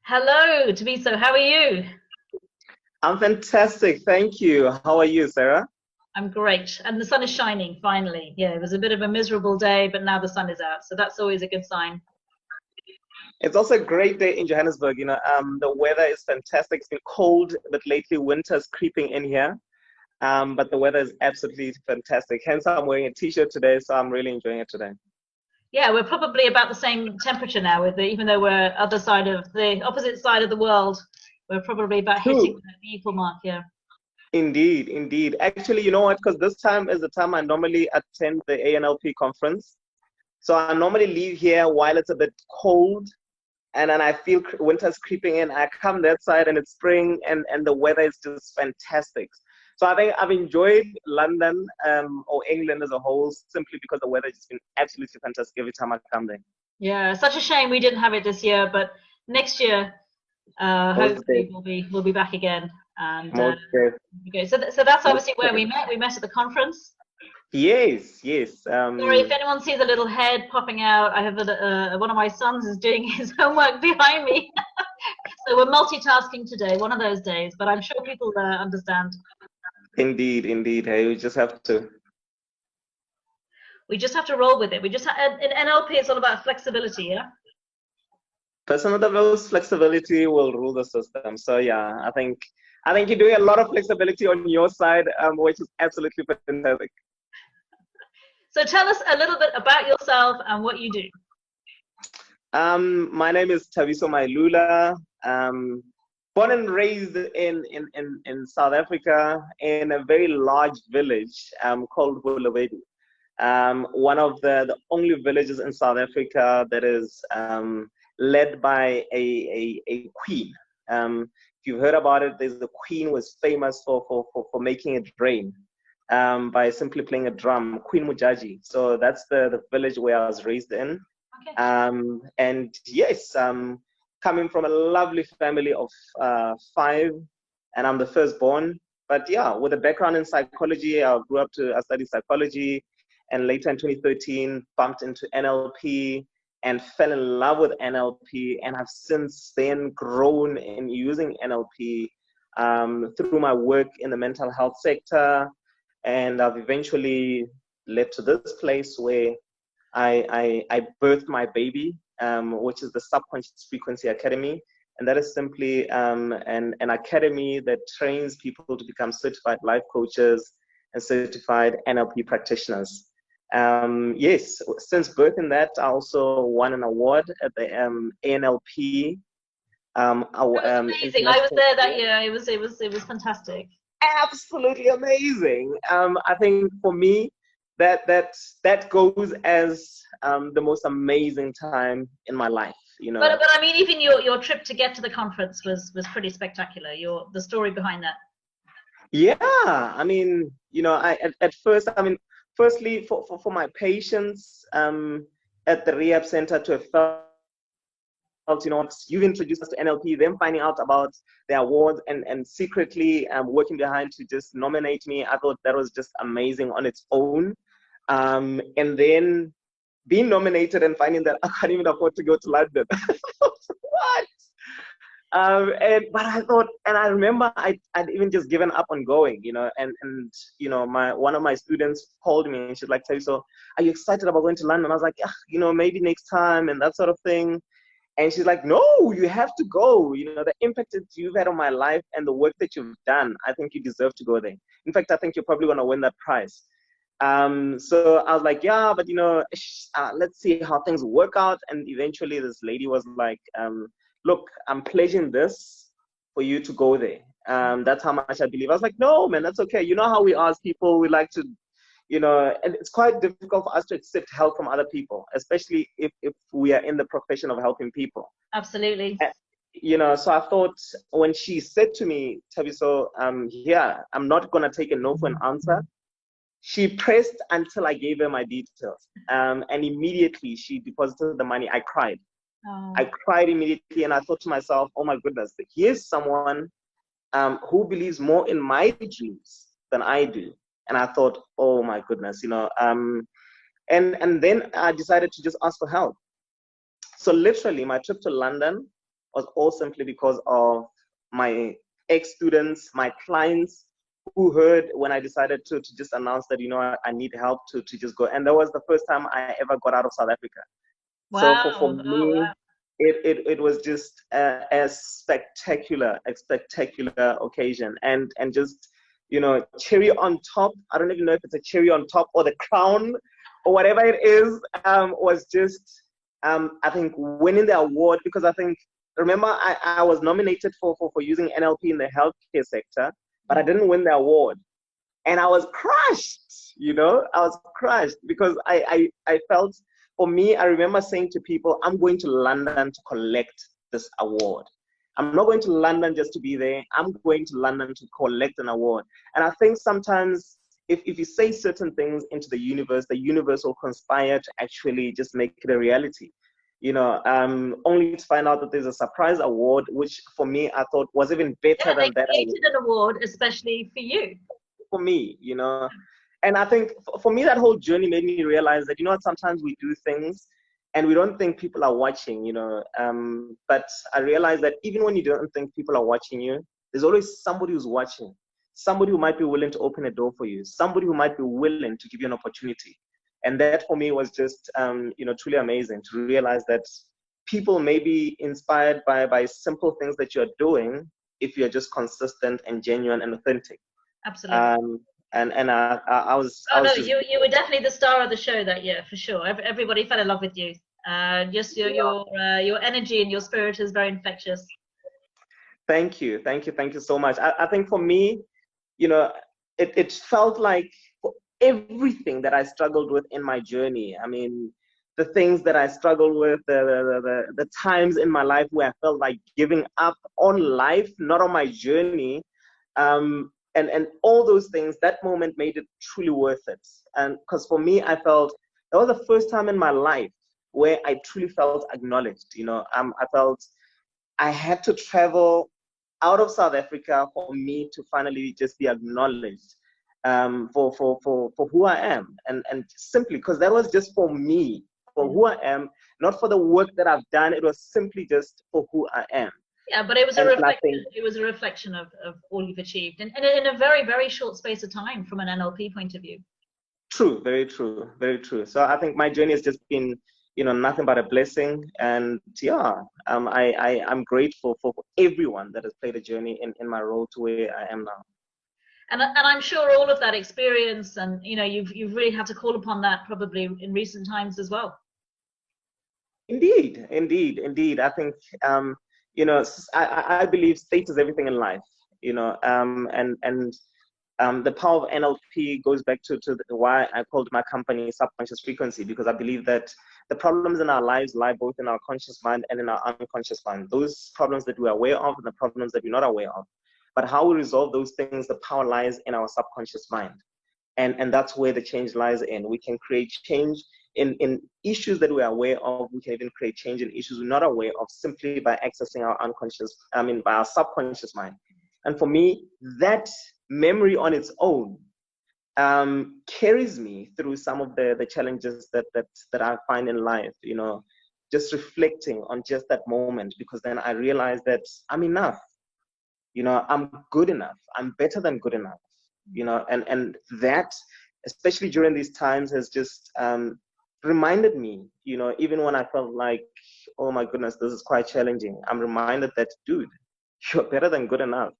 Hello, Thabiso. How are you? I'm fantastic. Thank you. How are you, Sarah? I'm great. And the sun is shining finally. Yeah, it was a bit of a miserable day, but now the sun is out. So that's always a good sign. It's also a great day in Johannesburg. The weather is fantastic. It's been cold, but lately winter's creeping in here. But the weather is absolutely fantastic. Hence, I'm wearing a t-shirt today, so I'm really enjoying it today. Yeah, we're probably about the same temperature now even though we're other side of the opposite side of the world, we're probably about hitting True. the equal mark, yeah. Indeed, indeed. Actually, you know what? Because this time is the time I normally attend the ANLP conference. So I normally leave here while it's a bit cold, and then I feel winter's creeping in. I come that side and it's spring, and the weather is just fantastic. So I think I've enjoyed London or England as a whole simply because the weather has just been absolutely fantastic every time I come there. Yeah, such a shame we didn't have it this year, but next year, Most hopefully days, we'll be back again. And most days, okay, so that's most obviously where we days. met. We met at the conference. Yes, yes. Sorry, if anyone sees a little head popping out, I have one of my sons is doing his homework behind me. So we're multitasking today, one of those days, but I'm sure people understand. Indeed, indeed. Hey, you just have to. We just have to roll with it. In NLP, it's all about flexibility, yeah? Personal development flexibility will rule the system. So yeah, I think you're doing a lot of flexibility on your side, which is absolutely fantastic. So tell us a little bit about yourself and what you do. My name is Thabiso Mailula. Born and raised in South Africa in a very large village called Bulawayo. One of the only villages in South Africa that is led by a queen. If you've heard about it, the queen was famous for making it rain by simply playing a drum, Queen Mujaji. So that's the village where I was raised in. Okay. And yes, coming from a lovely family of five, and I'm the firstborn. But yeah, with a background in psychology, I studied psychology, and later in 2013, bumped into NLP and fell in love with NLP, and have since then grown in using NLP through my work in the mental health sector, and I've eventually led to this place where I birthed my baby, which is the Subconscious Frequency Academy. And that is simply an academy that trains people to become certified life coaches and certified NLP practitioners. Yes, since birthing that, I also won an award at the ANLP. That was amazing. I was International. there that year. It was fantastic. Absolutely amazing. I think for me, that goes as the most amazing time in my life. But I mean, even your trip to get to the conference was pretty spectacular. The story behind that. Yeah, I mean, at first, I mean, firstly for my patients at the rehab center to have felt, you've introduced us to NLP, them finding out about the awards and secretly working behind to just nominate me. I thought that was just amazing on its own. And then being nominated and finding that I can't even afford to go to London. What? But I thought, and I remember I'd even just given up on going, and one of my students called me and she's like, "So, are you excited about going to London?" I was like, maybe next time and that sort of thing. And she's like, "No, you have to go. The impact that you've had on my life and the work that you've done, I think you deserve to go there. In fact, I think you're probably going to win that prize." So I was like, "Yeah, but let's see how things work out." And eventually this lady was like, "Look, I'm pledging this for you to go there. That's how much I believe." I was like, "No, man, that's okay. You know how we are as people, we like to, and it's quite difficult for us to accept help from other people, especially if we are in the profession of helping people." Absolutely. So I thought when she said to me, "Thabiso, yeah, I'm not going to take a no for an answer." She pressed until I gave her my details. And immediately she deposited the money. I cried. Oh. I cried immediately, and I thought to myself, "Oh my goodness, here's someone who believes more in my dreams than I do." And I thought, "Oh my goodness, and then I decided to just ask for help. So literally, my trip to London was all simply because of my ex-students, my clients, who heard when I decided to just announce that, I need help to just go. And that was the first time I ever got out of South Africa. So Wow. for Oh, me, wow. it was just a spectacular occasion, and just, cherry on top. I don't even know if it's a cherry on top or the crown or whatever it is, was just, I think, winning the award, because I think, remember, I was nominated for using NLP in the healthcare sector, but I didn't win the award. And I was crushed, I was crushed because I felt, for me, I remember saying to people, I'm going to London to collect this award. I'm not going to London just to be there. I'm going to London to collect an award. And I think sometimes if you say certain things into the universe will conspire to actually just make it a reality. Only to find out that there's a surprise award, which for me, I thought was even better They than that award. created an award especially for you. For me, and I think for me, that whole journey made me realize that, sometimes we do things and we don't think people are watching, but I realized that even when you don't think people are watching you, there's always somebody who's watching, somebody who might be willing to open a door for you, somebody who might be willing to give you an opportunity. And that for me was just, truly amazing to realize that people may be inspired by simple things that you're doing if you're just consistent and genuine and authentic. Absolutely. And I was no, just, you were definitely the star of the show that year, for sure. Everybody fell in love with you. Just your energy and your spirit is very infectious. Thank you so much. I think for me, it felt like, for everything that I struggled with in my journey, I mean, the things that I struggled with, the times in my life where I felt like giving up on life, not on my journey, and all those things, that moment made it truly worth it. And because for me, I felt that was the first time in my life where I truly felt acknowledged. I felt I had to travel out of South Africa for me to finally just be acknowledged, for who I am, and simply because that was just for me, for who I am, not for the work that I've done. It was simply just for who I am. Yeah, but it was And a I reflection. think, It was a reflection of all you've achieved, and in a very, very short space of time from an NLP point of view. true, very true, very true. So I think my journey has just been, nothing but a blessing. And yeah, I'm grateful for everyone that has played a journey in my role to where I am now. And I'm sure all of that experience, and you've really had to call upon that probably in recent times as well. Indeed. I think, I believe state is everything in life, and the power of NLP goes back to why I called my company Subconscious Frequency, because I believe that the problems in our lives lie both in our conscious mind and in our unconscious mind. Those problems that we're aware of and the problems that we're not aware of. But how we resolve those things, the power lies in our subconscious mind. And that's where the change lies in. We can create change in issues that we're aware of. We can even create change in issues we're not aware of, simply by accessing by our subconscious mind. And for me, that memory on its own carries me through some of the challenges that I find in life, just reflecting on just that moment, because then I realize that I'm enough, I'm good enough, I'm better than good enough, and that, especially during these times, has just reminded me, even when I felt like, oh my goodness, this is quite challenging, I'm reminded that, dude, you're better than good enough.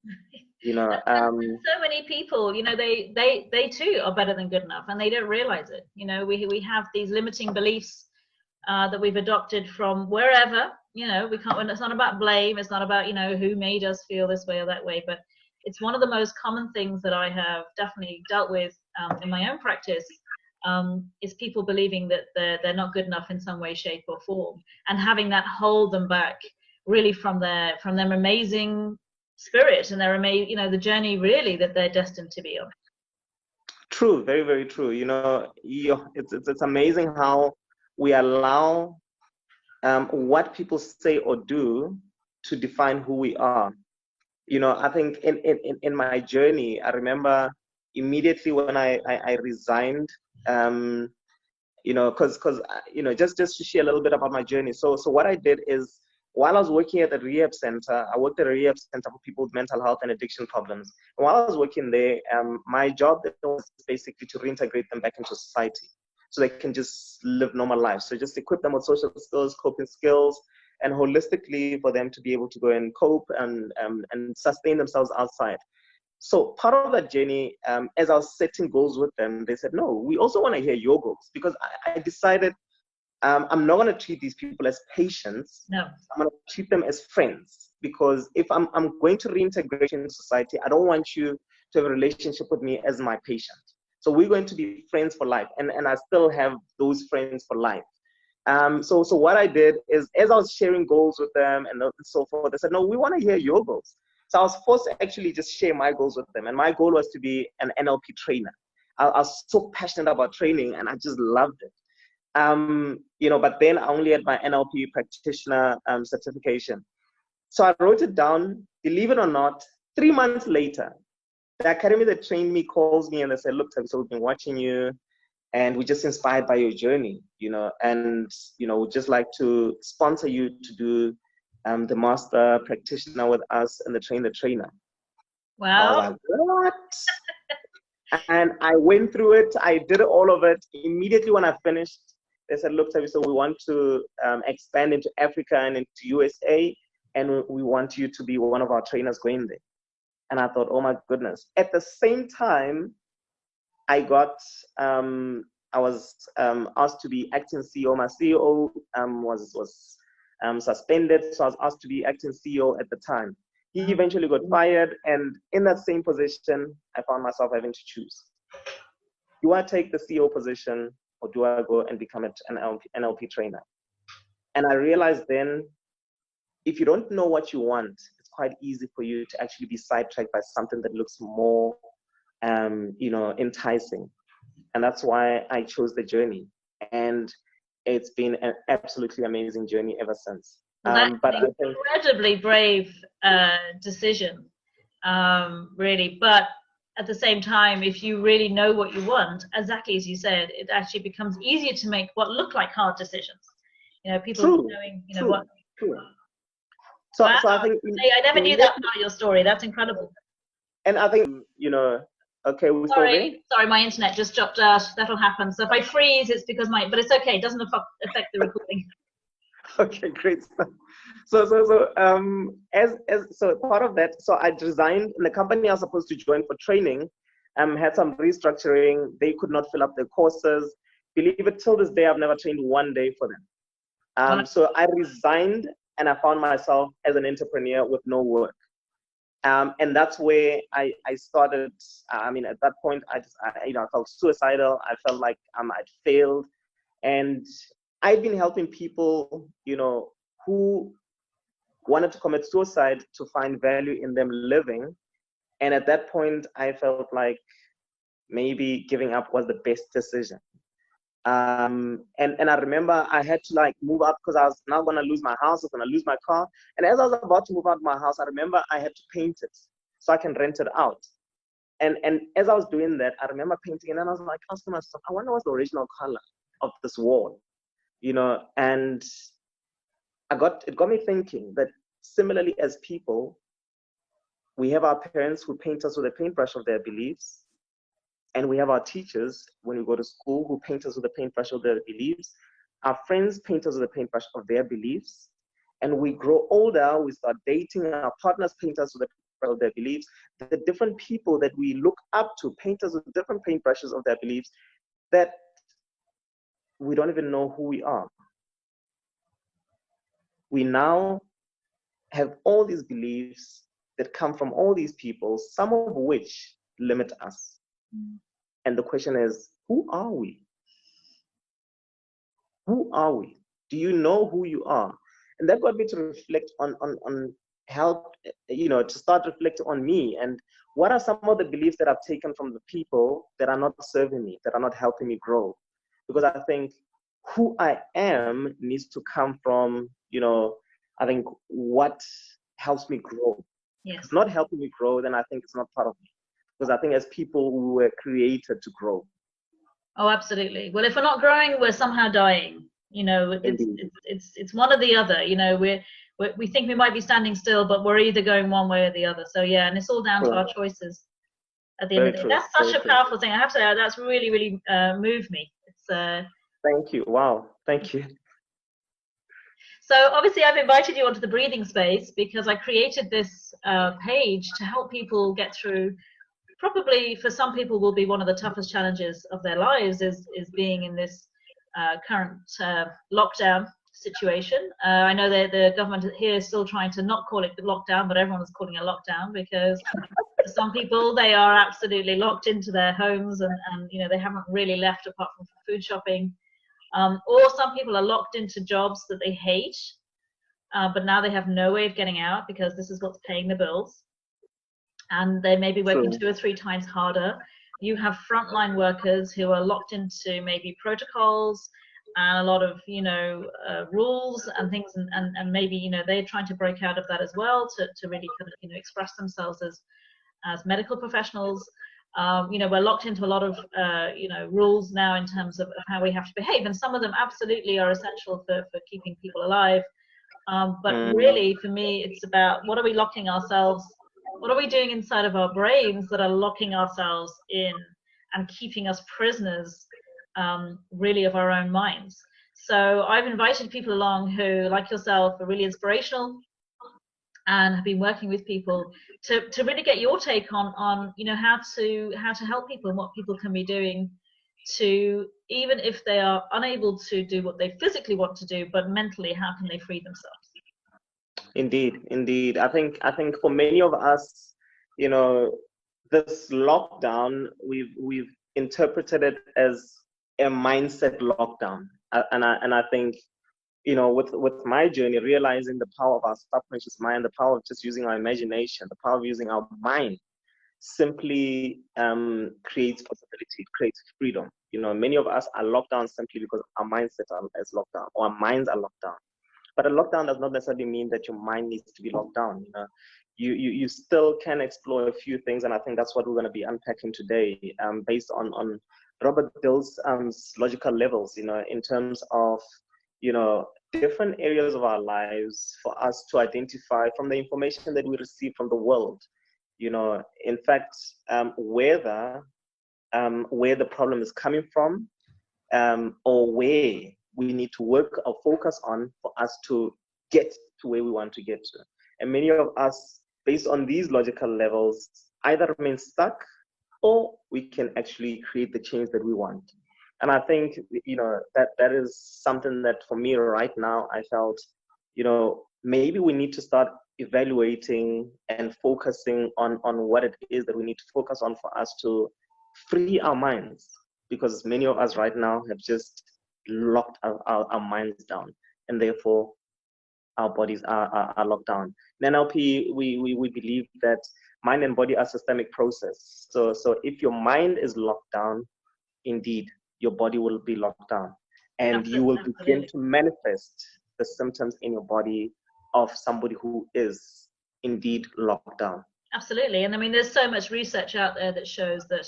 And so many people, they too are better than good enough, and they don't realize it. We have these limiting beliefs that we've adopted from wherever. We can't. It's not about blame. It's not about who made us feel this way or that way. But it's one of the most common things that I have definitely dealt with in my own practice. Is people believing that they're not good enough in some way, shape, or form, and having that hold them back really from their amazing spirit and their the journey really that they're destined to be on. True, very, very true. It's amazing how we allow what people say or do to define who we are. I think in my journey, I remember immediately when I resigned, because just to share a little bit about my journey. So what I did is, while I was working at the rehab center, I worked at a rehab center for people with mental health and addiction problems. And while I was working there, my job was basically to reintegrate them back into society so they can just live normal lives. So just equip them with social skills, coping skills, and holistically for them to be able to go and cope and sustain themselves outside. So part of that journey, as I was setting goals with them, they said, no, we also want to hear your goals, because I decided I'm not going to treat these people as patients. No. I'm going to treat them as friends, because if I'm going to reintegrate in society, I don't want you to have a relationship with me as my patient. So we're going to be friends for life, and I still have those friends for life. So what I did is, as I was sharing goals with them and so forth, they said, no, we want to hear your goals. So I was forced to actually just share my goals with them. And my goal was to be an NLP trainer. I was so passionate about training, and I just loved it. But then I only had my NLP practitioner certification. So I wrote it down. Believe it or not, 3 months later, the academy that trained me calls me and they said, look, Thabiso, we've been watching you, and we're just inspired by your journey, and, we'd just like to sponsor you to do the master practitioner with us and the trainer. Wow. I was like, what? And I went through it. I did all of it. Immediately when I finished, they said, look, Thabiso, we want to expand into Africa and into USA, and we want you to be one of our trainers going there. And I thought, oh my goodness. At the same time, I was asked to be acting CEO. My CEO was suspended, so I was asked to be acting CEO at the time. He eventually got fired, and in that same position, I found myself having to choose. Do I take the CEO position, or do I go and become an NLP trainer? And I realized then, if you don't know what you want, it's quite easy for you to actually be sidetracked by something that looks more enticing. And that's why I chose the journey. And it's been an absolutely amazing journey ever since. Well, that's an incredibly brave decision, really. But at the same time, if you really know what you want, exactly as you said, it actually becomes easier to make what look like hard decisions. People knowing, what. True. So I think I never knew that part of your story. That's incredible. And I think, okay, we're sorry, my internet just dropped out. That'll happen. So if I freeze, it's because but it's okay. It doesn't affect the recording. Okay, great stuff. So part of that, so I resigned, and the company I was supposed to join for training had some restructuring. They could not fill up their courses. Believe it, till this day, I've never trained one day for them. So I resigned, and I found myself as an entrepreneur with no work. And that's where I started. At that point, I felt suicidal. I felt like I'd failed, and I'd been helping people, who wanted to commit suicide to find value in them living. And at that point, I felt like maybe giving up was the best decision. And I remember I had to move out, because I was now going to lose my house, I was going to lose my car. And as I was about to move out of my house, I remember I had to paint it so I can rent it out. And as I was doing that, I remember painting, and then I was like, asking myself, I wonder what's the original color of this wall, and it got me thinking that similarly as people, we have our parents who paint us with a paintbrush of their beliefs. And we have our teachers, when we go to school, who paint us with a paintbrush of their beliefs. Our friends paint us with a paintbrush of their beliefs. And we grow older, we start dating, and our partners paint us with a paintbrush of their beliefs. The different people that we look up to paint us with different paintbrushes of their beliefs, that we don't even know who we are. We now have all these beliefs that come from all these people, some of which limit us. And the question is, who are we? Who are we? Do you know who you are? And that got me to reflect on help, to start reflecting on me, and what are some of the beliefs that I've taken from the people that are not serving me, that are not helping me grow? Because I think who I am needs to come from, I think what helps me grow. Yes. If it's not helping me grow, then I think it's not part of me. Because I think as people, we were created to grow. Oh, absolutely. Well, if we're not growing, we're somehow dying. It's one or the other. we think we might be standing still, but we're either going one way or the other. So yeah, and it's all down to our choices at the end of the day. That's such a powerful thing. I have to say, that's really, really moved me. It's Thank you. Wow. Thank you. So obviously I've invited you onto the breathing space because I created this page to help people get through, probably for some people will be one of the toughest challenges of their lives is being in this current lockdown situation. I know that the government here is still trying to not call it lockdown, but everyone is calling it lockdown because for some people they are absolutely locked into their homes and you know, they haven't really left apart from food shopping. Or some people are locked into jobs that they hate, but now they have no way of getting out because this is what's paying the bills. And they may be working 2 or 3 times harder. You have frontline workers who are locked into maybe protocols and a lot of, you know, rules and things, and maybe, you know, they're trying to break out of that as well to really kind of, you know, express themselves as medical professionals. You know, we're locked into a lot of, you know, rules now in terms of how we have to behave, and some of them absolutely are essential for keeping people alive. But really, for me, it's about what are we locking ourselves, what are we doing inside of our brains that are locking ourselves in and keeping us prisoners, really, of our own minds. So I've invited people along who, like yourself, are really inspirational and have been working with people to really get your take on you know, how to help people and what people can be doing to, even if they are unable to do what they physically want to do, but mentally, how can they free themselves? Indeed. I think for many of us, you know, this lockdown, we've interpreted it as a mindset lockdown, and I think, you know, with my journey, realizing the power of our subconscious mind, the power of just using our imagination, the power of using our mind, simply creates possibility, creates freedom. You know, many of us are locked down simply because our mindset is locked down, or our minds are locked down. But a lockdown does not necessarily mean that your mind needs to be locked down. You know, you still can explore a few things, and I think that's what we're going to be unpacking today, based on Robert Dill's logical levels. You know, in terms of, you know, different areas of our lives for us to identify from the information that we receive from the world. You know, in fact, whether where the problem is coming from, or where we need to work or focus on for us to get to where we want to get to. And many of us, based on these logical levels, either remain stuck or we can actually create the change that we want. And I think, you know, that is something that for me right now, I felt, you know, maybe we need to start evaluating and focusing on what it is that we need to focus on for us to free our minds, because many of us right now have just locked our minds down, and therefore our bodies are locked down. In NLP, we believe that mind and body are systemic process. So if your mind is locked down, indeed, your body will be locked down, and you will begin to manifest the symptoms in your body of somebody who is indeed locked down. Absolutely. And I mean, there's so much research out there that shows that,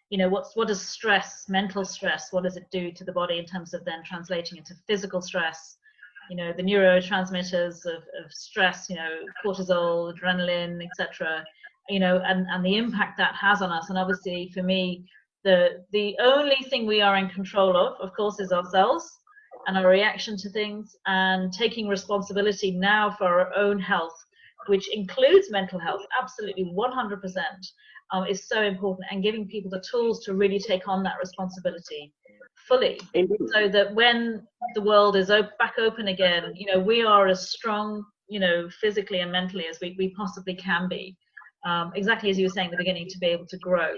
you know, what does stress, mental stress, what does it do to the body in terms of then translating into physical stress? You know, the neurotransmitters of stress, you know, cortisol, adrenaline, etc. You know, and the impact that has on us. And obviously, for me, the only thing we are in control of course, is ourselves and our reaction to things, and taking responsibility now for our own health, which includes mental health, absolutely 100%, is so important, and giving people the tools to really take on that responsibility fully. Indeed. So that when the world is back open again, you know, we are as strong, you know, physically and mentally as we possibly can be, exactly as you were saying at the beginning, to be able to grow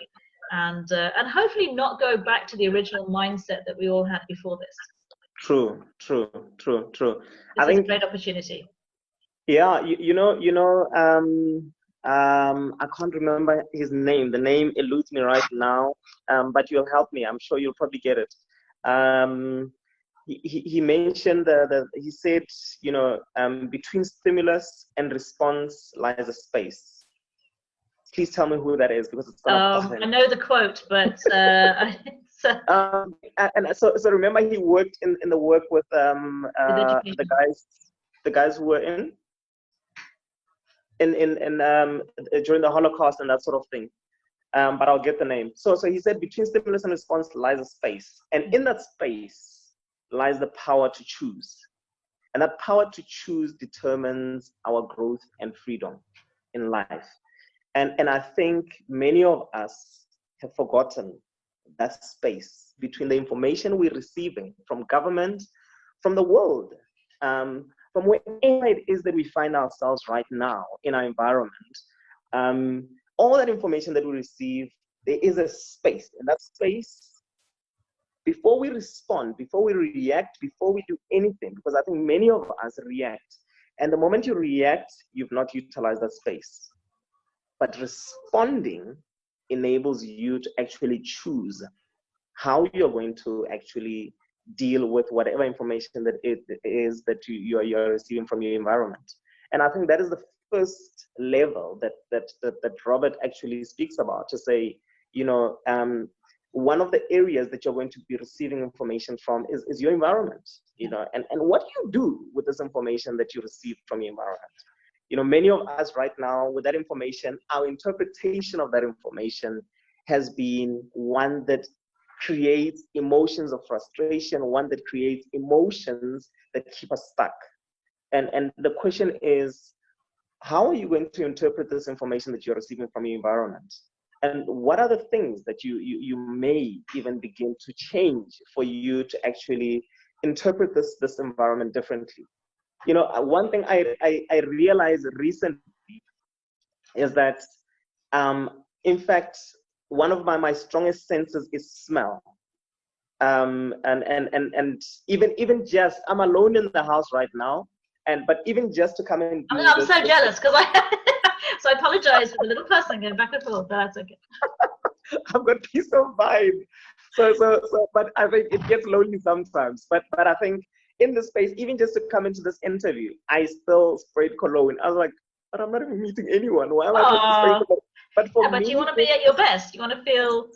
and hopefully not go back to the original mindset that we all had before this. True. This is a great opportunity. Yeah, you know, I can't remember his name. The name eludes me right now, but you'll help me. I'm sure you'll probably get it. He mentioned he said, you know, between stimulus and response lies a space. Please tell me who that is, because it's I know the quote, but and so remember, he worked in the work with the guys who were in during the Holocaust and that sort of thing. But I'll get the name. So he said, between stimulus and response lies a space. And in that space lies the power to choose. And that power to choose determines our growth and freedom in life. And I think many of us have forgotten that space between the information we're receiving from government, from the world, from wherever it is that we find ourselves right now in our environment. All that information that we receive, there is a space. And that space, before we respond, before we react, before we do anything, because I think many of us react. And the moment you react, you've not utilized that space. But responding enables you to actually choose how you're going to actually deal with whatever information that it is that you're receiving from your environment. And I think that is the first level that Robert actually speaks about, to say, one of the areas that you're going to be receiving information from is your environment, and what you do with this information that you receive from your environment. Many of us right now, with that information, our interpretation of that information has been one that creates emotions of frustration, one that creates emotions that keep us stuck. And the question is, how are you going to interpret this information that you're receiving from your environment? And what are the things that you may even begin to change for you to actually interpret this environment differently? One thing I realized recently is that, in fact, one of my strongest senses is smell. And even just, I'm alone in the house right now, but even just to come and I'm so jealous because so I apologize for the little person going back and forth, but that's okay. I've got peace of mind. So, but I think it gets lonely sometimes. But I think in this space, even just to come into this interview, I still sprayed cologne. I was like, but I'm not even meeting anyone. Why am I going to spray cologne? But for me, but you want to be at your best. You want to feel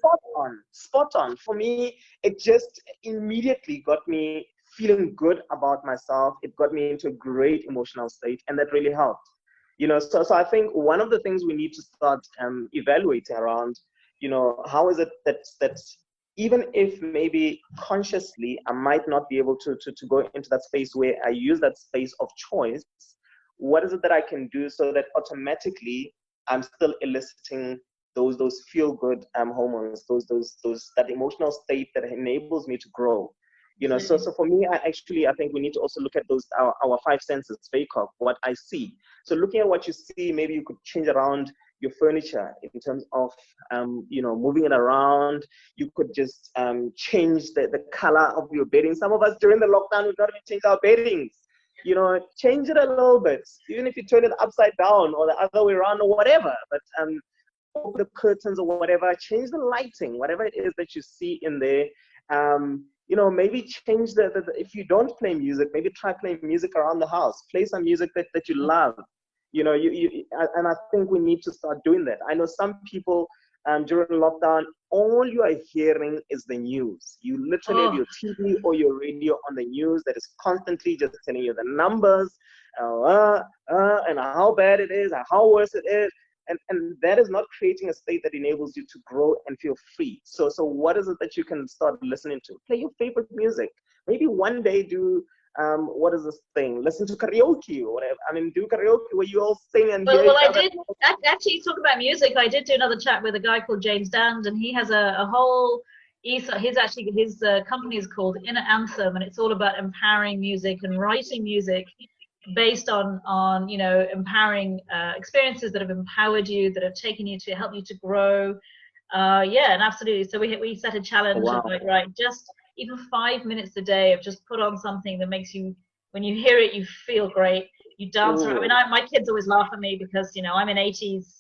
spot on. For me, it just immediately got me feeling good about myself. It got me into a great emotional state, and that really helped. So I think one of the things we need to start evaluating around, how is it that even if maybe consciously I might not be able to go into that space where I use that space of choice, what is it that I can do so that automatically I'm still eliciting those feel-good hormones, that emotional state that enables me to grow. So for me, I think we need to also look at our five senses, Veikov, what I see. So looking at what you see, maybe you could change around your furniture in terms of, moving it around. You could just change the color of your bedding. Some of us during the lockdown, we've not even changed our beddings. Change it a little bit, even if you turn it upside down or the other way around or whatever. But open the curtains or whatever, change the lighting, whatever it is that you see in there. Maybe change if you don't play music, maybe try playing music around the house. Play some music that you love. And I think we need to start doing that. I know some people during lockdown, all you are hearing is the news. You literally have your TV or your radio on the news that is constantly just telling you the numbers, and how bad it is, and how worse it is. And that is not creating a state that enables you to grow and feel free. So what is it that you can start listening to? Play your favorite music. Maybe one day do, what is this thing? Listen to karaoke or whatever. I mean, do karaoke where you all sing and hear Well, I did actually talk about music. I did do another chat with a guy called James Dand, and he has a whole, his company is called Inner Anthem, and it's all about empowering music and writing music based on empowering experiences that have empowered you, that have taken you to help you to grow. And absolutely. So we set a challenge of like, right, just even 5 minutes a day of just put on something that makes you, when you hear it, you feel great. You dance around. I mean, my kids always laugh at me because I'm an 80s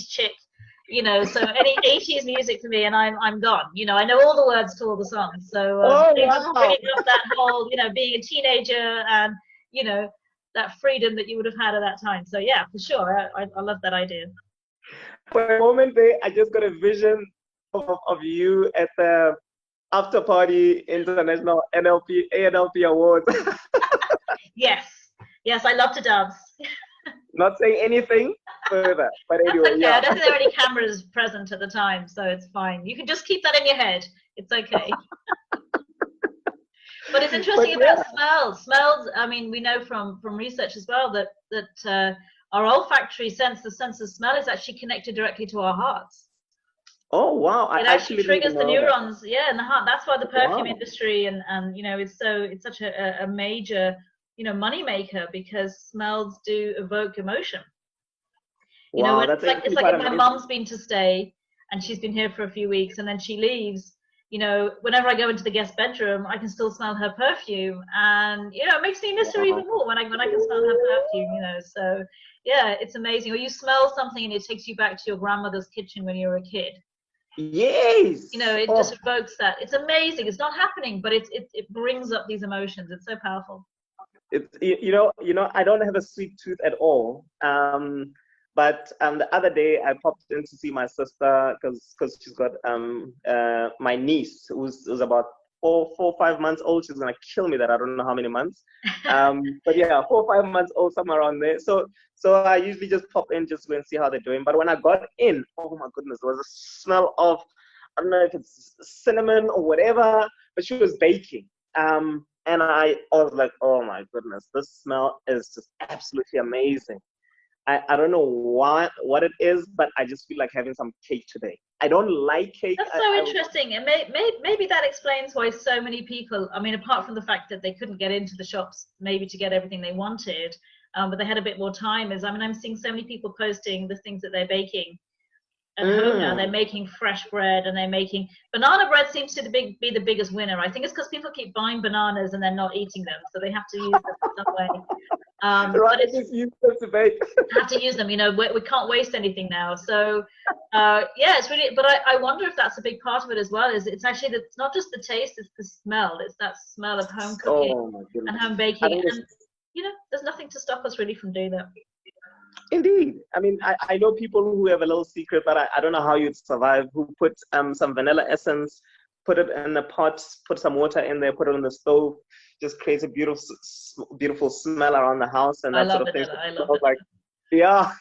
chick, so any 80s music for me, and I'm gone. I know all the words to all the songs. So bringing up that whole, being a teenager and that freedom that you would have had at that time. So yeah, for sure, I love that idea. For a moment there, I just got a vision of you at the after party international ANLP Awards. Yes, I love to dance. Not saying anything further. But That's anyway, okay. yeah. I don't think there were any cameras present at the time, so it's fine. You can just keep that in your head. It's okay. But it's interesting about smells. Smells, I mean, we know from research as well that our olfactory sense, the sense of smell, is actually connected directly to our hearts. Oh wow! It I actually actually didn't triggers the know that. neurons, yeah, in the heart. That's why the perfume Wow. industry and it's such a major money maker, because smells do evoke emotion. Wow, When that's it's actually like quite if my amazing. mom's been to stay and she's been here for a few weeks and then she leaves, whenever I go into the guest bedroom, I can still smell her perfume, and it makes me miss her Wow. even more when I can smell her perfume. So yeah, it's amazing. Or you smell something and it takes you back to your grandmother's kitchen when you were a kid. Yes. It Oh, just evokes that. It's amazing. It's not happening, but it brings up these emotions. It's so powerful. it's I don't have a sweet tooth at all. But the other day I popped in to see my sister because she's got my niece who's about 4 or 5 months old. She's gonna kill me that I don't know how many months. But yeah, 4 or 5 months old, somewhere around there. So I usually just pop in just to go and see how they're doing. But when I got in, oh my goodness, there was a smell of, I don't know if it's cinnamon or whatever, but she was baking. And I was like, oh my goodness, this smell is just absolutely amazing. I don't know what it is, but I just feel like having some cake today. I don't like cake. That's so interesting, and maybe that explains why so many people, I mean, apart from the fact that they couldn't get into the shops maybe to get everything they wanted, but they had a bit more time, I'm seeing so many people posting the things that they're baking at home now. They're making fresh bread, and they're making banana bread. Seems to be the biggest winner. I think it's because people keep buying bananas and they're not eating them, so they have to use them in some way. But it's just use them to bake. have to use them. We can't waste anything now. So yeah, it's really. But I wonder if that's a big part of it as well. Is it's actually it's not just the taste; it's the smell. It's that smell of home cooking and home baking. And there's nothing to stop us really from doing that. Indeed. I mean, I know people who have a little secret, but I don't know how you'd survive, who put some vanilla essence, put it in a pot, put some water in there, put it on the stove, just creates a beautiful smell around the house and that sort of thing. I love it. Like, yeah.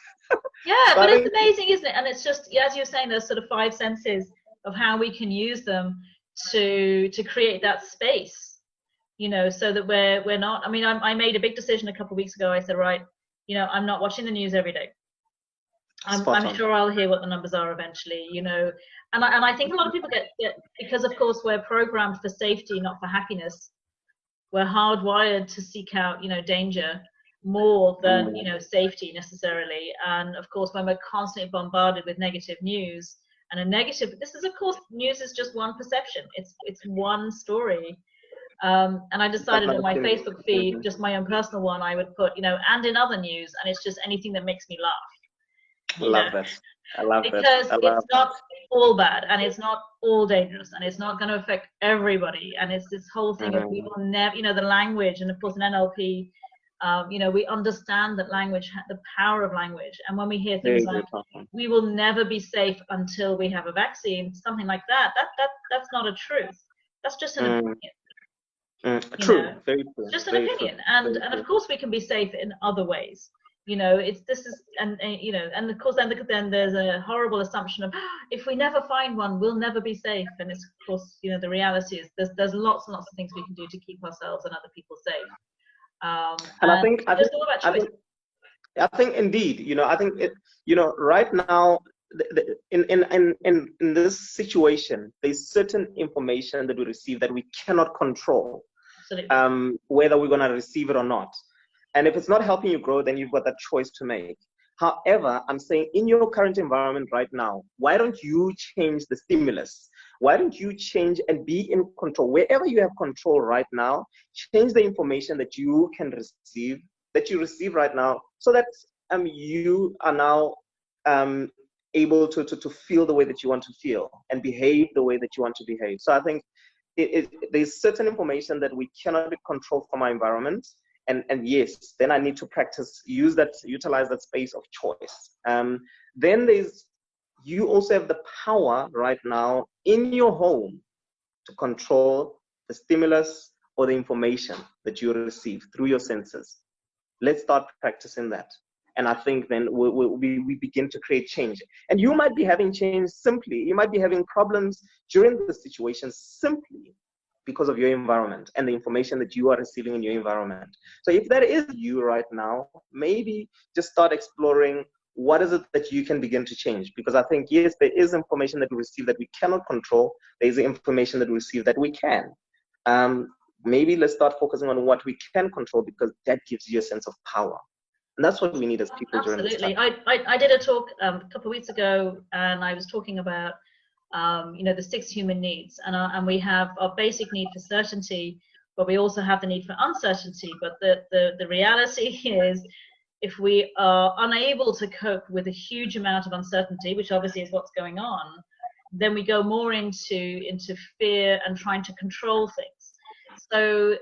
Yeah, but it's amazing, isn't it? And it's just, as you're saying, those sort of five senses of how we can use them to create that space, so that we're not. I mean, I made a big decision a couple of weeks ago. I said, right, I'm not watching the news every day. I'm sure I'll hear what the numbers are eventually, and I think a lot of people get, because of course we're programmed for safety, not for happiness. We're hardwired to seek out, danger more than, safety necessarily. And of course, when we're constantly bombarded with negative news and this is, of course, news is just one perception. It's one story. And I decided on my Facebook feed, just my own personal one, I would put, and in other news, and it's just anything that makes me laugh. I love that. Because it's not all bad, and it's not all dangerous, and it's not going to affect everybody. And it's this whole thing of we will never, the language, and of course in NLP, we understand that language, the power of language. And when we hear things like, we will never be safe until we have a vaccine, something like that, that's not a truth. That's just an opinion. True, very true. Just an opinion. And of course we can be safe in other ways. And of course then there's a horrible assumption of, if we never find one, we'll never be safe. And it's, of course, the reality is there's lots and lots of things we can do to keep ourselves and other people safe. And I think indeed, I think right now in this situation, there's certain information that we receive that we cannot control. Absolutely. Whether we're going to receive it or not. And if it's not helping you grow, then you've got that choice to make. However, I'm saying in your current environment right now, why don't you change the stimulus? Why don't you change and be in control? Wherever you have control right now, change the information that you can receive, that you receive right now, so that you are now able to feel the way that you want to feel and behave the way that you want to behave. So I think there's certain information that we cannot control from our environment. And yes, then I need to utilize that space of choice. Then you also have the power right now in your home to control the stimulus or the information that you receive through your senses. Let's start practicing that. And I think then we begin to create change. And you might be having change simply, you might be having problems during the situation simply because of your environment and the information that you are receiving in your environment. So if that is you right now, maybe just start exploring what is it that you can begin to change. Because I think, yes, there is information that we receive that we cannot control. There's information that we receive that we can. Maybe let's start focusing on what we can control, because that gives you a sense of power. And that's what we need as people during this time. Absolutely. I did a talk a couple of weeks ago, and I was talking about the 6 human needs, and we have our basic need for certainty, but we also have the need for uncertainty. But the reality is, if we are unable to cope with a huge amount of uncertainty, which obviously is what's going on, then we go more into fear and trying to control things. So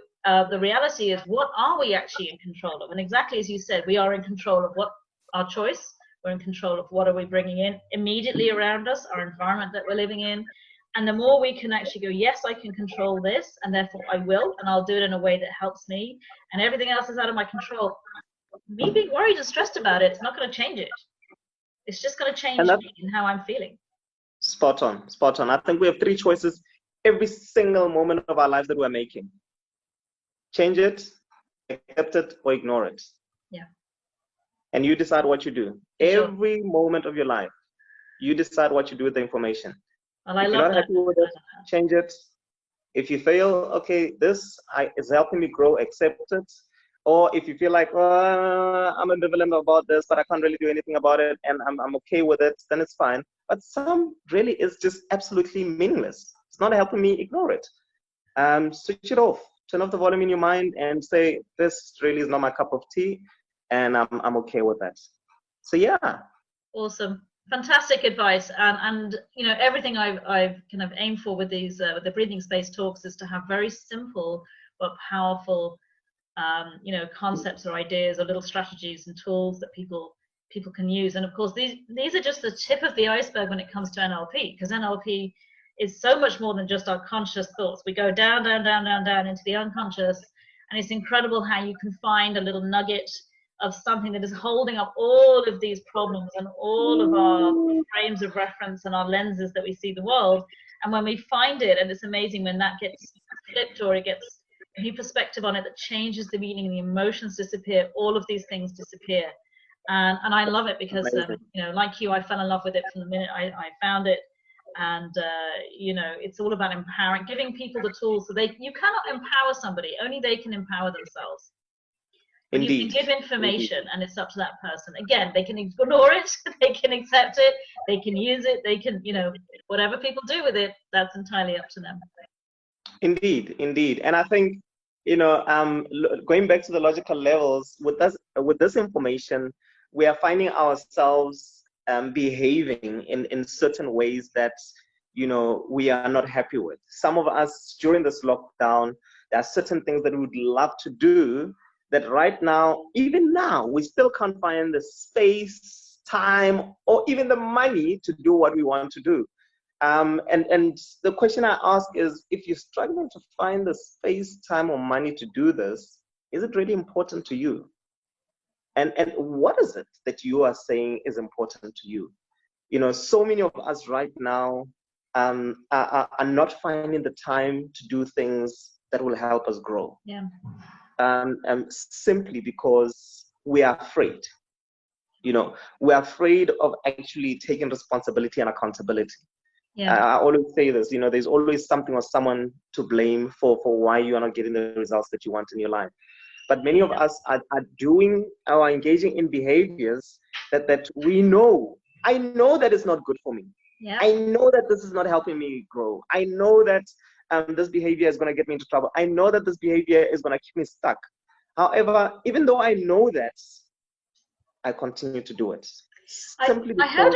the reality is, what are we actually in control of? And exactly as you said, we are in control of what our choice. We're in control of what are we bringing in immediately around us, our environment that we're living in. And the more we can actually go, yes, I can control this, and therefore I will, and I'll do it in a way that helps me, and everything else is out of my control. Me being worried and stressed about it, it's not going to change it. It's just going to change me and how I'm feeling. Spot on, spot on. I think we have 3 choices every single moment of our lives that we're making. Change it, accept it, or ignore it. Yeah. And you decide what you do. Every moment of your life, you decide what you do with the information. Well, if you're not happy with it, change it. If you fail, okay, this is helping me grow, accept it. Or if you feel like, I'm ambivalent about this, but I can't really do anything about it, and I'm okay with it, then it's fine. But some really is just absolutely meaningless. It's not helping me, ignore it. Switch it off. Turn off the volume in your mind and say, this really is not my cup of tea, and I'm okay with that. So yeah. Awesome. Fantastic advice. And everything I've kind of aimed for with these with the breathing space talks is to have very simple but powerful concepts or ideas or little strategies and tools that people can use. And of course, these are just the tip of the iceberg when it comes to NLP, because NLP is so much more than just our conscious thoughts. We go down into the unconscious, and it's incredible how you can find a little nugget of something that is holding up all of these problems and all of our frames of reference and our lenses that we see the world. And when we find it, and it's amazing when that gets flipped, or it gets a new perspective on it that changes the meaning, and the emotions disappear, all of these things disappear. And I love it because, like you, I fell in love with it from the minute I found it. And it's all about empowering, giving people the tools, so you cannot empower somebody, only they can empower themselves. Indeed. You can give information. Indeed. And it's up to that person. Again, they can ignore it, they can accept it, they can use it, they can, whatever people do with it, that's entirely up to them. Indeed. And I think, going back to the logical levels, with this information, we are finding ourselves behaving in certain ways that we are not happy with. Some of us during this lockdown, there are certain things that we would love to do that right now, even now, we still can't find the space, time, or even the money to do what we want to do. And the question I ask is, if you're struggling to find the space, time, or money to do this, is it really important to you? And what is it that you are saying is important to you? So many of us right now are not finding the time to do things that will help us grow. Yeah. Simply because we are afraid. We are afraid of actually taking responsibility and accountability. Yeah. I always say this, there's always something or someone to blame for why you are not getting the results that you want in your life. But many of us are engaging in behaviors that we know. I know that it's not good for me. Yeah. I know that this is not helping me grow. I know that this behavior is going to get me into trouble. I know that this behavior is going to keep me stuck. However, even though I know that, I continue to do it. I heard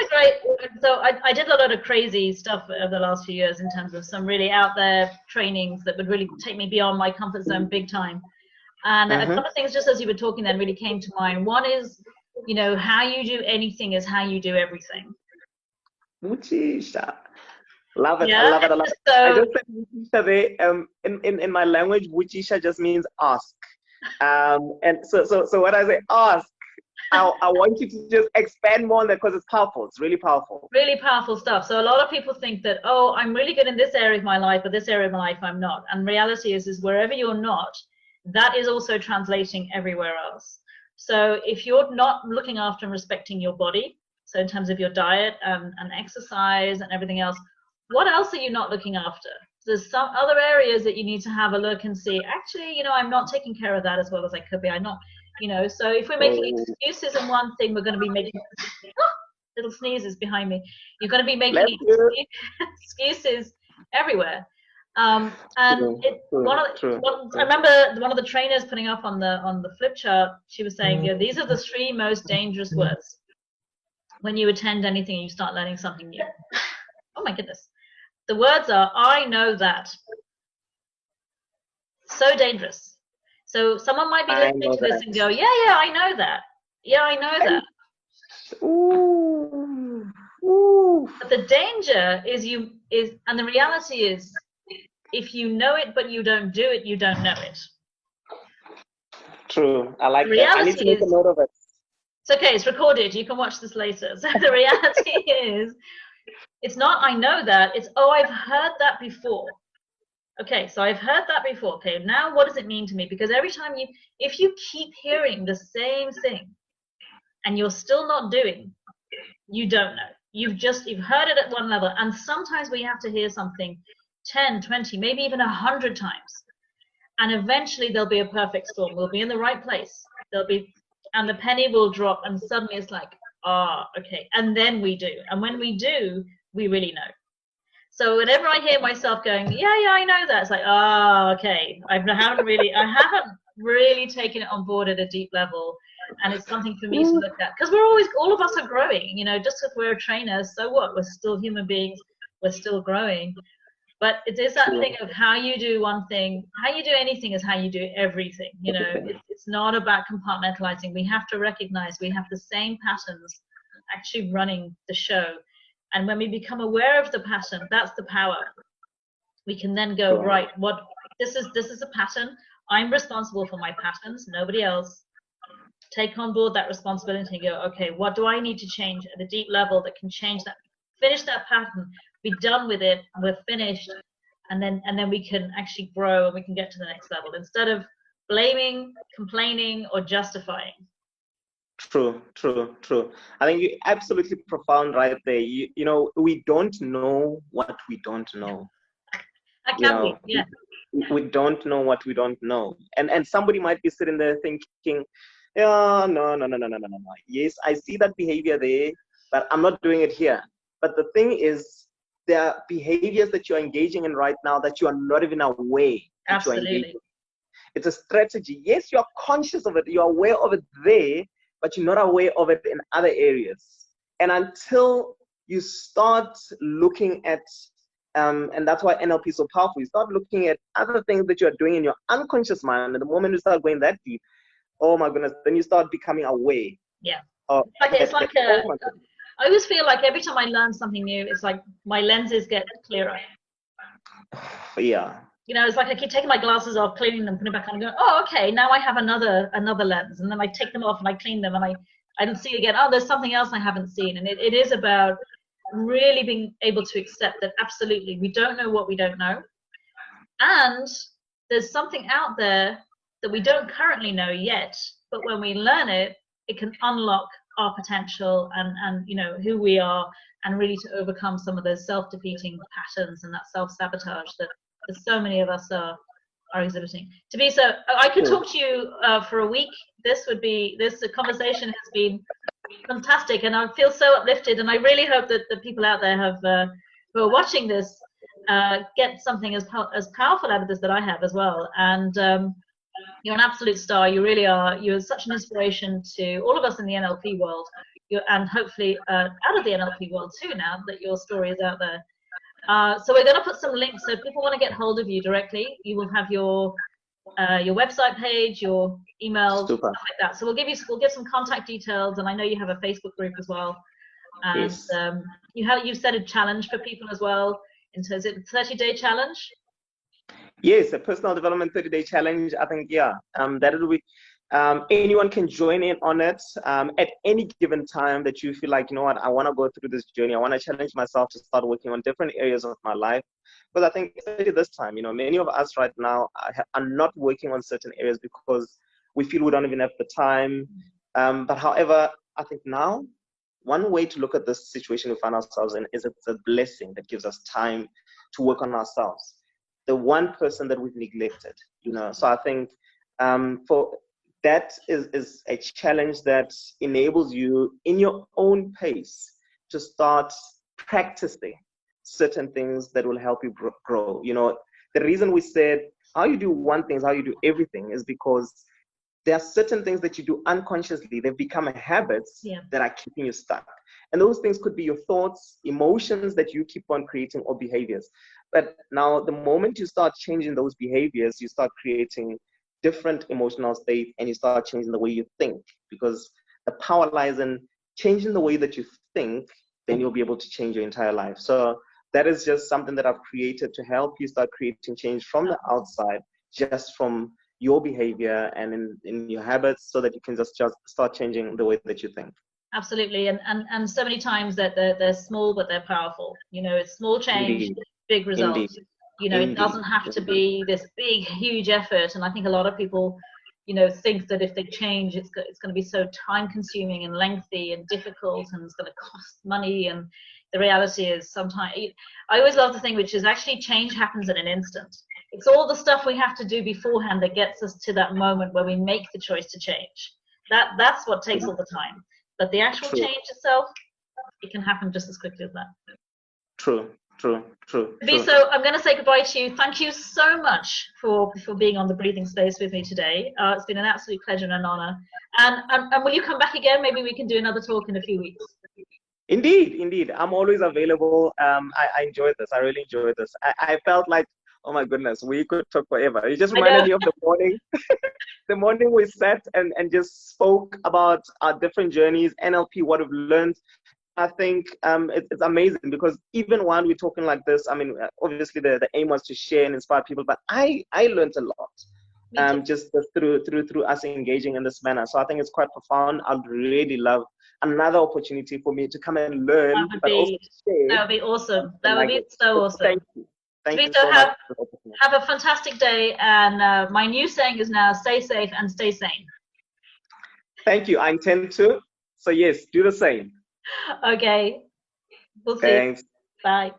I did a lot of crazy stuff over the last few years in terms of some really out there trainings that would really take me beyond my comfort zone big time. And a couple of things, just as you were talking then, really came to mind. One is, how you do anything is how you do everything. Wuchisha. Love it. Yeah? I love it. So, I just said Wuchisha there. In my language, Wuchisha just means ask. And so when I say ask, I want you to just expand more on that because it's powerful. It's really powerful. Really powerful stuff. So a lot of people think that, oh, I'm really good in this area of my life, but this area of my life I'm not. And reality is wherever you're not, that is also translating everywhere else. So if you're not looking after and respecting your body, so in terms of your diet and exercise and everything else, what else are you not looking after? There's some other areas that you need to have a look and see, actually, you know, I'm not taking care of that as well as I could be. I'm not, you know, so if we're making excuses in one thing, we're going to be making little sneezes behind me. You're going to be making excuses everywhere. And I remember one of the trainers putting up on the flip chart, she was saying, you know, these are the 3 most dangerous words when you attend anything and you start learning something new. Oh my goodness. The words are, I know that. So dangerous. So someone might be listening to this and go, yeah, I know that. Yeah, I know that. Ooh. Ooh. But the danger is and the reality is, if you know it but you don't do it, you don't know it. True. I like that. I need to make a note of it. It's okay, it's recorded. You can watch this later. So the reality is, it's not I know that, it's I've heard that before. Okay, so I've heard that before. Okay, now what does it mean to me? Because every time if you keep hearing the same thing and you're still not doing, you don't know. You've heard it at one level, and sometimes we have to hear something 10, 20, maybe even 100 times. And eventually there'll be a perfect storm. We'll be in the right place. And the penny will drop, and suddenly it's like, okay. And then we do. And when we do, we really know. So whenever I hear myself going, yeah, I know that, it's like, okay. I haven't really taken it on board at a deep level. And it's something for me to look at. Because all of us are growing, you know, just because we're a trainer, so what? We're still human beings. We're still growing. But it is that thing of how you do one thing, how you do anything is how you do everything. You know, it's not about compartmentalizing. We have to recognize we have the same patterns actually running the show. And when we become aware of the pattern, that's the power. We can then go, right, this is a pattern. I'm responsible for my patterns, nobody else. Take on board that responsibility and go, okay, what do I need to change at a deep level that can change that, finish that pattern, be done with it, we're finished, and then we can actually grow and we can get to the next level instead of blaming, complaining, or justifying. True. I think you're absolutely profound right there. You know, we don't know what we don't know. That can be, yeah. We don't know what we don't know. And somebody might be sitting there thinking, no. Yes, I see that behavior there, but I'm not doing it here. But the thing is, there are behaviors that you're engaging in right now that you are not even aware. Absolutely. It's a strategy. Yes, you're conscious of it. You're aware of it there, but you're not aware of it in other areas. And until you start looking at, and that's why NLP is so powerful, you start looking at other things that you're doing in your unconscious mind, and the moment you start going that deep, oh my goodness, then you start becoming aware. Yeah. I always feel like every time I learn something new, it's like my lenses get clearer. Yeah. You know, it's like I keep taking my glasses off, cleaning them, putting them back on, and going, oh, okay, now I have another lens. And then I take them off and I clean them, and I don't see again, there's something else I haven't seen. And it is about really being able to accept that absolutely we don't know what we don't know. And there's something out there that we don't currently know yet, but when we learn it, it can unlock our potential and you know who we are, and really to overcome some of those self-defeating patterns and that self-sabotage that so many of us are exhibiting. Thabiso, I could talk to you for a week. This conversation has been fantastic, and I feel so uplifted, and I really hope that the people out there who are watching this get something as powerful out of this that I have as well. And you're an absolute star. You really are. You're such an inspiration to all of us in the NLP world, and hopefully out of the NLP world too, now that your story is out there. So we're going to put some links. So if people want to get hold of you directly, you will have your website page, your email, stuff like that. So we'll give some contact details, and I know you have a Facebook group as well. And yes. You've set a challenge for people as well. Is it a 30-day challenge? Yes, a personal development 30-day challenge. I think that will be Anyone can join in on it at any given time that you feel like, you know what, I want to go through this journey. I want to challenge myself to start working on different areas of my life. Because I think, especially this time, you know, many of us right now are not working on certain areas because we feel we don't even have the time. But however, I think now, one way to look at this situation we find ourselves in is it's a blessing that gives us time to work on ourselves. The one person that we've neglected, you know. So I think for that is a challenge that enables you in your own pace to start practicing certain things that will help you grow. You know, the reason we said how you do one thing is how you do everything is because there are certain things that you do unconsciously. They've become habits that are keeping you stuck. And those things could be your thoughts, emotions that you keep on creating, or behaviors. But now the moment you start changing those behaviors, you start creating different emotional states and you start changing the way you think, because the power lies in changing the way that you think. Then you'll be able to change your entire life. So that is just something that I've created to help you start creating change from the outside, just from your behavior and in your habits, so that you can just start changing the way that you think. Absolutely. And so many times that they're small, but they're powerful. You know, it's small change, Indeed. big results. Indeed. You know, Indeed. it doesn't have to be this big, huge effort. And I think a lot of people, you know, think that if they change, it's going to be so time consuming and lengthy and difficult, and it's going to cost money. And the reality is sometimes, I always love the thing, which is actually change happens in an instant. It's all the stuff we have to do beforehand that gets us to that moment where we make the choice to change. That's what takes all the time. But the actual change itself, it can happen just as quickly as that. True. So I'm going to say goodbye to you. Thank you so much for being on the breathing space with me today. It's been an absolute pleasure and an honor. And will you come back again? Maybe we can do another talk in a few weeks. Indeed. I'm always available. I enjoyed this. I really enjoyed this. I felt like, oh my goodness, we could talk forever. It just reminded me of the morning. The morning we sat and just spoke about our different journeys, NLP, what we've learned. I think it's amazing because even while we're talking like this, I mean, obviously the aim was to share and inspire people, but I learned a lot just through us engaging in this manner. So I think it's quite profound. I'd really love another opportunity for me to come and learn, but also share. That would be awesome. That would be so awesome. Thank you. Thank you so much. Have a fantastic day. And my new saying is now, stay safe and stay sane. Thank you. I intend to. So yes, do the same. Okay. We'll see. Thanks. Bye.